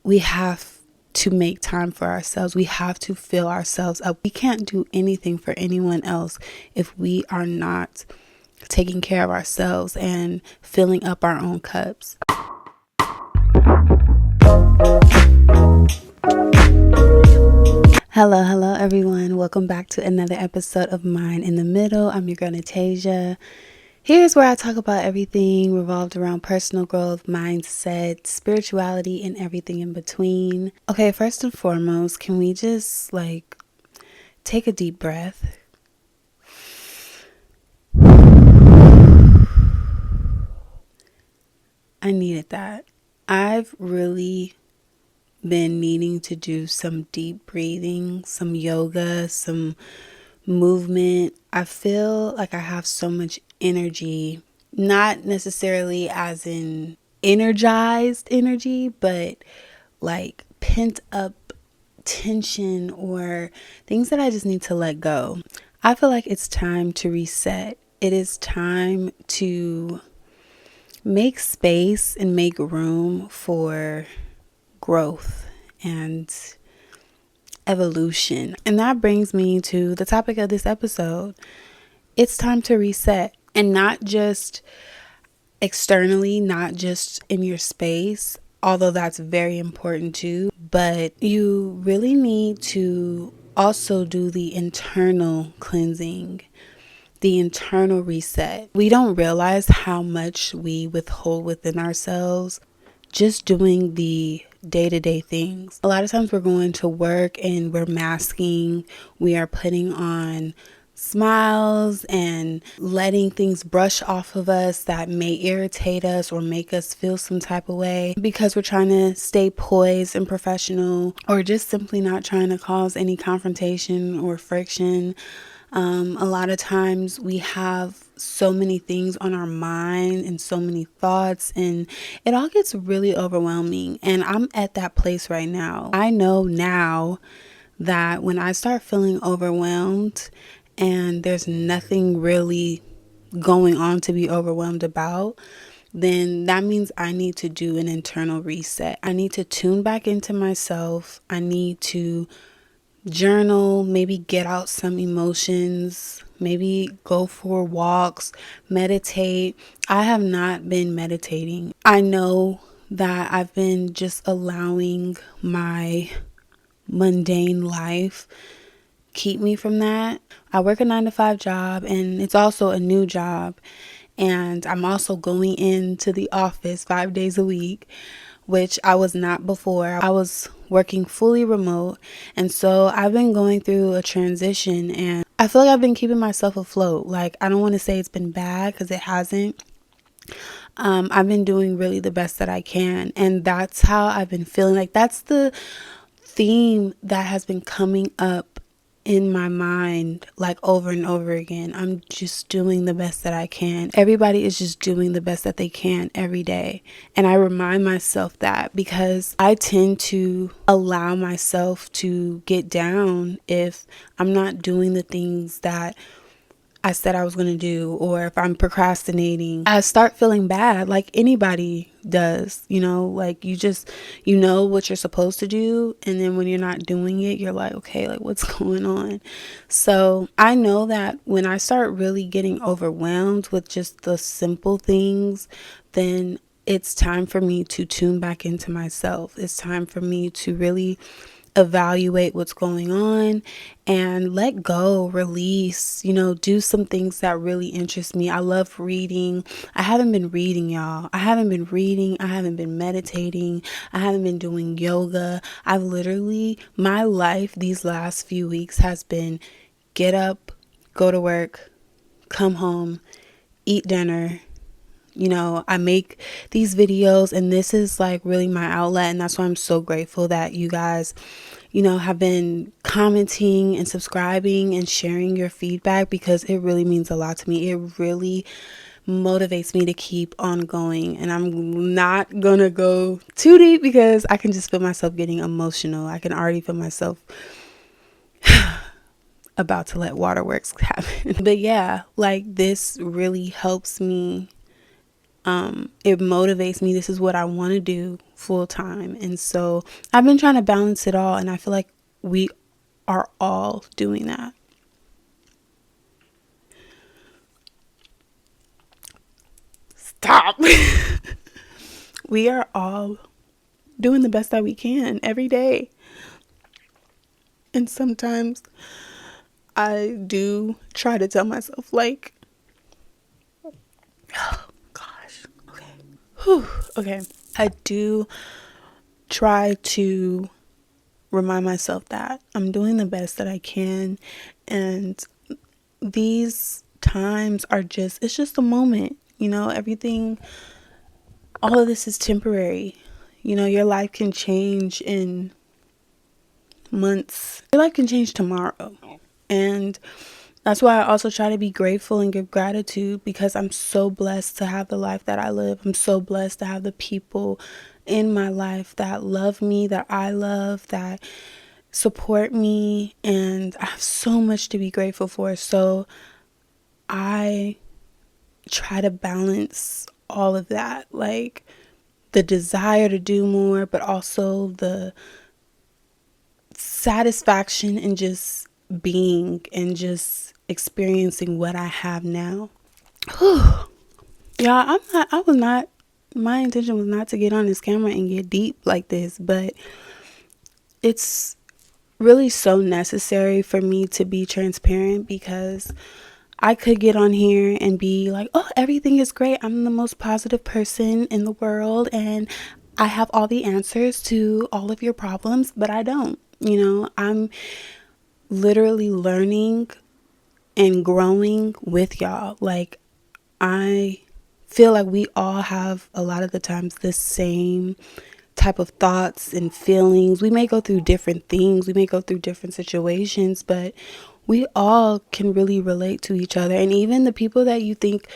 we have to make time for ourselves. We have to fill ourselves up. We can't do anything for anyone else if we are not taking care of ourselves and filling up our own cups. Hello everyone. Welcome back to another episode of Mind in the Middle. I'm your girl Natasia. Here's where I talk about everything revolved around personal growth, mindset, spirituality, and everything in between. Okay, first and foremost, can we just take a deep breath? I needed that. I've really been needing to do some deep breathing, some yoga, some movement. I feel like I have so much energy, not necessarily as in energized energy, but like pent up tension or things that I just need to let go. I feel like it's time to reset. It is time to make space and make room for growth and evolution. And that brings me to the topic of this episode. It's time to reset, and not just externally, not just in your space, although that's very important too, but you really need to also do the internal cleansing, the internal reset. We don't realize how much we withhold within ourselves just doing the day-to-day things. A lot of times we're going to work and we're masking, we are putting on smiles and letting things brush off of us that may irritate us or make us feel some type of way because we're trying to stay poised and professional, or just simply not trying to cause any confrontation or friction. A lot of times we have so many things on our mind and so many thoughts, and it all gets really overwhelming. And I'm at that place right now. I know now that when I start feeling overwhelmed and there's nothing really going on to be overwhelmed about, then that means I need to do an internal reset. I need to tune back into myself. I need to journal, maybe get out some emotions, maybe go for walks, meditate. I have not been meditating. I know that I've been just allowing my mundane life keep me from that. I work a 9-to-5 job, and it's also a new job, and I'm also going into the office 5 days a week, which I was not before. I was working fully remote, and so I've been going through a transition, and I feel like I've been keeping myself afloat. Like, I don't want to say it's been bad because it hasn't. I've been doing really the best that I can, and that's how I've been feeling. Like, that's the theme that has been coming up in my mind, like, over and over again. I'm just doing the best that I can. Everybody is just doing the best that they can every day. And I remind myself that because I tend to allow myself to get down if I'm not doing the things that I said I was going to do, or if I'm procrastinating. I start feeling bad, like anybody does, like you know what you're supposed to do, and then when you're not doing it, you're like, okay, like, what's going on? So I know that when I start really getting overwhelmed with just the simple things, then it's time for me to tune back into myself. It's time for me to really evaluate what's going on and let go, release, do some things that really interest me. I love reading. I haven't been reading, y'all. I haven't been reading. I haven't been meditating. I haven't been doing yoga. My life these last few weeks has been get up, go to work, come home, eat dinner. I make these videos, and this is like really my outlet, and that's why I'm so grateful that you guys, have been commenting and subscribing and sharing your feedback, because it really means a lot to me. It really motivates me to keep on going, and I'm not gonna go too deep because I can just feel myself getting emotional. I can already feel myself about to let waterworks happen. But yeah, like, this really helps me It motivates me. This is what I want to do full time. And so I've been trying to balance it all, and I feel like we are all doing that. Stop. We are all doing the best that we can every day. And sometimes I do try to tell myself, like, oh gosh, okay. Whew, okay. I do try to remind myself that I'm doing the best that I can. And these times are it's just a moment. Everything, all of this is temporary. Your life can change in months. Your life can change tomorrow. And that's why I also try to be grateful and give gratitude, because I'm so blessed to have the life that I live. I'm so blessed to have the people in my life that love me, that I love, that support me. And I have so much to be grateful for. So I try to balance all of that, like the desire to do more, but also the satisfaction in just being and just experiencing what I have now. Whew. Y'all, my intention was not to get on this camera and get deep like this, but it's really so necessary for me to be transparent, because I could get on here and be like, oh, everything is great. I'm the most positive person in the world and I have all the answers to all of your problems, but I don't. I'm literally learning and growing with y'all. Like, I feel like we all have a lot of the times the same type of thoughts and feelings. We may go through different things, we may go through different situations, but we all can really relate to each other. And even the people that you think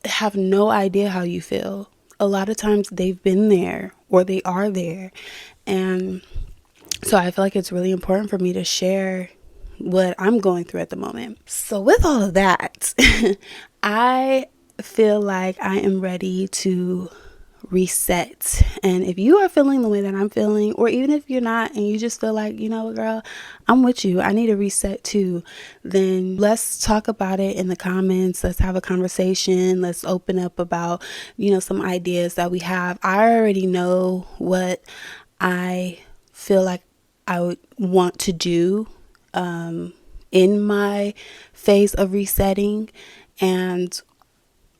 have no idea how you feel, a lot of times they've been there or they are there. And so I feel like it's really important for me to share what I'm going through at the moment. So with all of that, I feel like I am ready to reset. And if you are feeling the way that I'm feeling, or even if you're not and you just feel like, girl, I'm with you, I need a reset too, then let's talk about it in the comments. Let's have a conversation. Let's open up about, some ideas that we have. I already know what I feel like I would want to do in my phase of resetting, and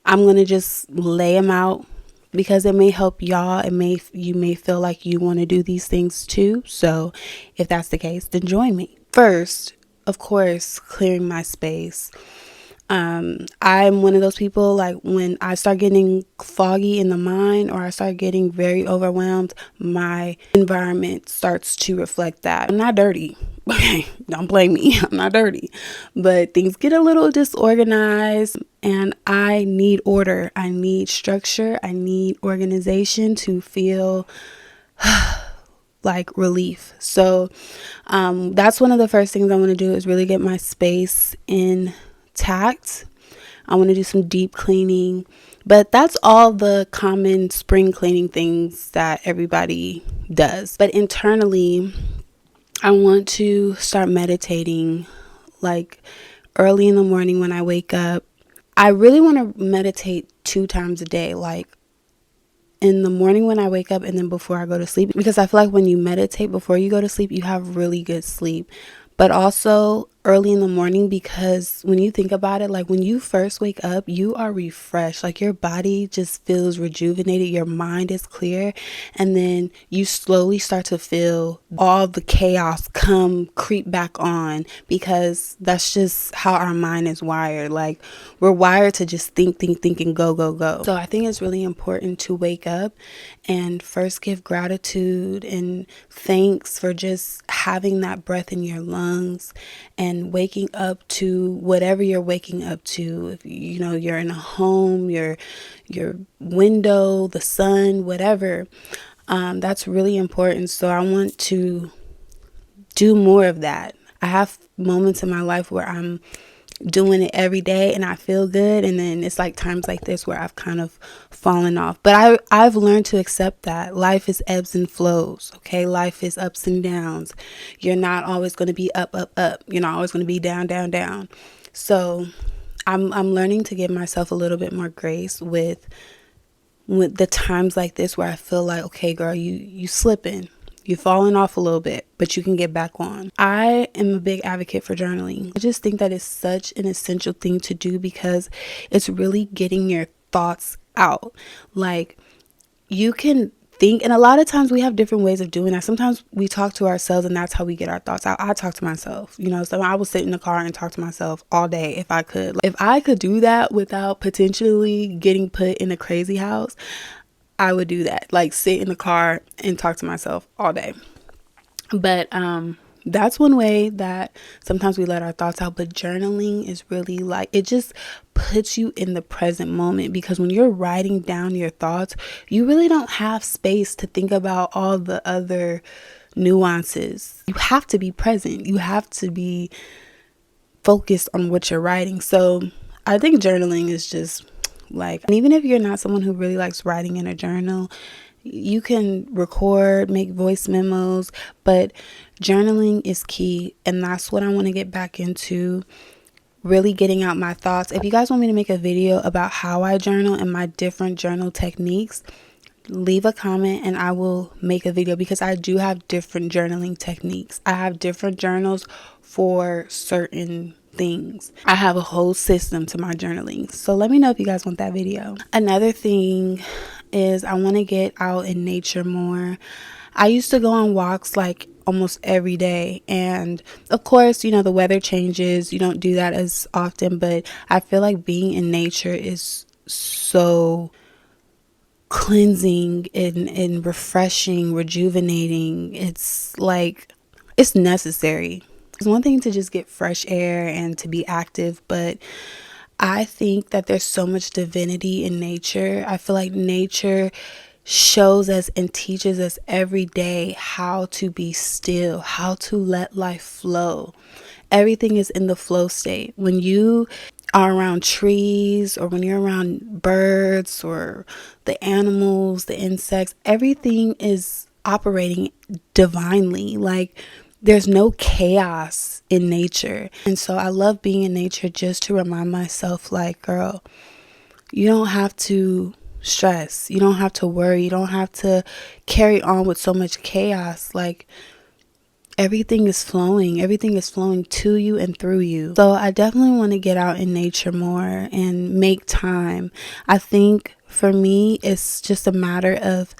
I'm going to just lay them out, because it may help y'all. You may feel like you want to do these things too. So if that's the case, then join me. First, of course, clearing my space. I'm one of those people, like, when I start getting foggy in the mind or I start getting very overwhelmed, my environment starts to reflect that. I'm not dirty. Okay, don't blame me. I'm not dirty. But things get a little disorganized and I need order. I need structure. I need organization to feel like relief. So that's one of the first things I want to do, is really get my space intact. I want to do some deep cleaning, but that's all the common spring cleaning things that everybody does. But internally, I want to start meditating, like early in the morning when I wake up. I really want to meditate 2 times a day, like in the morning when I wake up and then before I go to sleep, because I feel like when you meditate before you go to sleep, you have really good sleep. But also early in the morning, because when you think about it, like when you first wake up, you are refreshed. Like your body just feels rejuvenated. Your mind is clear. And then you slowly start to feel all the chaos creep back on, because that's just how our mind is wired. Like we're wired to just think and go, go, go. So I think it's really important to wake up and first give gratitude and thanks for just having that breath in your lungs and waking up to whatever you're waking up to. If you're in a home, your window, the sun, whatever, that's really important. So I want to do more of that. I have moments in my life where I'm doing it every day and I feel good. And then it's like times like this where I've kind of fallen off. But I've learned to accept that life is ebbs and flows. Okay. Life is ups and downs. You're not always going to be up, up, up. You're not always going to be down, down, down. So I'm learning to give myself a little bit more grace with the times like this where I feel like, okay, girl, you slipping. You're falling off a little bit, but you can get back on. I am a big advocate for journaling. I just think that it's such an essential thing to do because it's really getting your thoughts out. Like, you can think, and a lot of times we have different ways of doing that. Sometimes we talk to ourselves and that's how we get our thoughts out. I talk to myself, so I will sit in the car and talk to myself all day if I could. Like, if I could do that without potentially getting put in a crazy house, I would do that. Like, sit in the car and talk to myself all day. But that's one way that sometimes we let our thoughts out. But journaling is really like, it just puts you in the present moment, because when you're writing down your thoughts, you really don't have space to think about all the other nuances. You have to be present. You have to be focused on what you're writing. So I think journaling is just like, and even if you're not someone who really likes writing in a journal, you can record, make voice memos, but journaling is key. And that's what I want to get back into, really getting out my thoughts. If you guys want me to make a video about how I journal and my different journal techniques, leave a comment and I will make a video, because I do have different journaling techniques. I have different journals for certain things. I have a whole system to my journaling. So let me know if you guys want that video. Another thing is I want to get out in nature more. I used to go on walks like almost every day, and of course, the weather changes. You don't do that as often, but I feel like being in nature is so cleansing and refreshing, rejuvenating. It's like, it's necessary. It's one thing to just get fresh air and to be active, but I think that there's so much divinity in nature. I feel like nature shows us and teaches us every day how to be still, how to let life flow. Everything is in the flow state. When you are around trees, or when you're around birds or the animals, the insects, everything is operating divinely. Like, there's no chaos in nature. And so I love being in nature just to remind myself, like, girl, you don't have to stress. You don't have to worry. You don't have to carry on with so much chaos. Like, everything is flowing. Everything is flowing to you and through you. So I definitely want to get out in nature more and make time. I think for me, it's just a matter of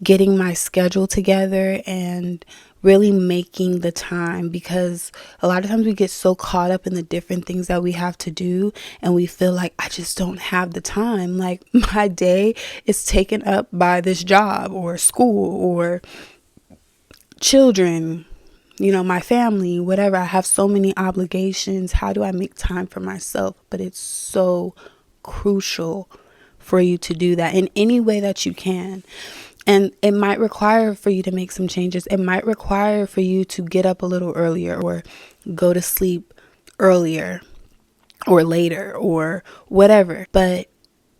getting my schedule together and really making the time, because a lot of times we get so caught up in the different things that we have to do and we feel like, I just don't have the time. Like, my day is taken up by this job or school or children, my family, whatever. I have so many obligations. How do I make time for myself? But it's so crucial for you to do that in any way that you can. And it might require for you to make some changes. It might require for you to get up a little earlier, or go to sleep earlier or later, or whatever. But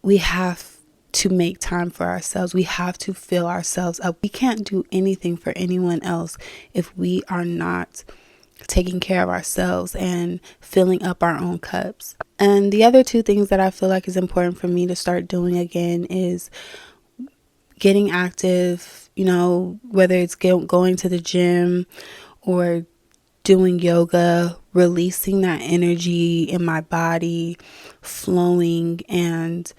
we have to make time for ourselves. We have to fill ourselves up. We can't do anything for anyone else if we are not taking care of ourselves and filling up our own cups. And the other two things that I feel like is important for me to start doing again is getting active, whether it's going to the gym or doing yoga, releasing that energy in my body, flowing and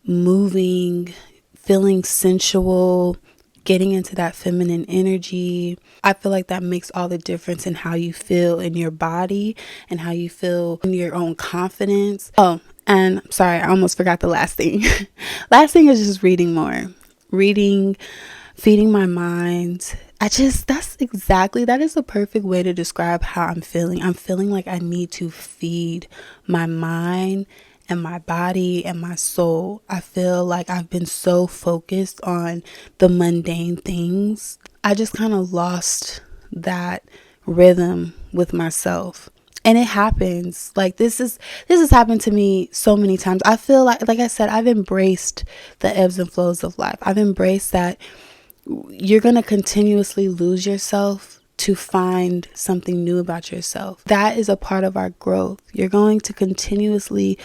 moving, feeling sensual, getting into that feminine energy. I feel like that makes all the difference in how you feel in your body and how you feel in your own confidence. Oh, and sorry, I almost forgot the last thing. Last thing is just reading more. Reading, feeding my mind. That is the perfect way to describe how I'm feeling. I'm feeling like I need to feed my mind and my body and my soul. I feel like I've been so focused on the mundane things. I just kind of lost that rhythm with myself. And it happens. Like this has happened to me so many times. I feel like I said, I've embraced the ebbs and flows of life. I've embraced that you're going to continuously lose yourself to find something new about yourself. That is a part of our growth. You're going to continuously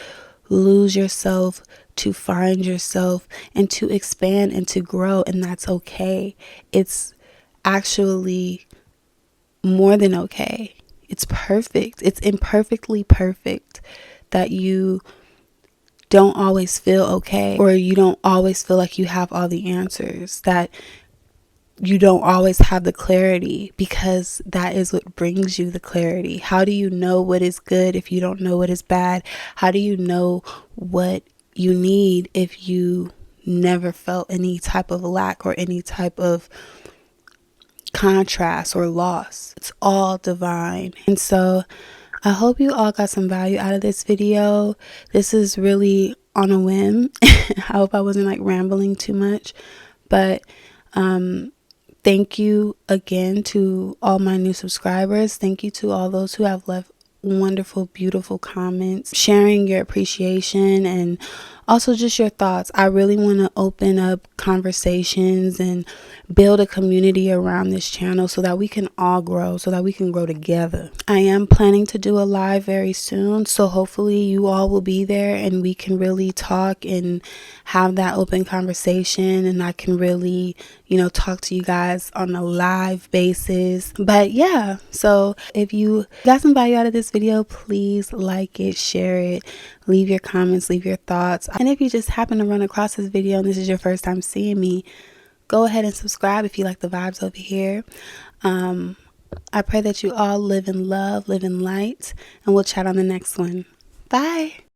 lose yourself to find yourself and to expand and to grow, and that's okay. It's actually more than okay. It's perfect. It's imperfectly perfect that you don't always feel okay, or you don't always feel like you have all the answers, that you don't always have the clarity, because that is what brings you the clarity. How do you know what is good if you don't know what is bad? How do you know what you need if you never felt any type of lack or any type of contrast or loss? It's all divine. And so I hope you all got some value out of this video. This is really on a whim. I hope I wasn't like rambling too much, but thank you again to all my new subscribers. Thank you to all those who have left wonderful, beautiful comments, sharing your appreciation and also just your thoughts. I really want to open up conversations and build a community around this channel so that we can all grow, so that we can grow together. I am planning to do a live very soon, so hopefully you all will be there and we can really talk and have that open conversation, and I can really, talk to you guys on a live basis. But yeah, so if you got some value out of this video, please like it, share it, leave your comments, leave your thoughts. And if you just happen to run across this video and this is your first time seeing me, go ahead and subscribe if you like the vibes over here. I pray that you all live in love, live in light, and we'll chat on the next one. Bye.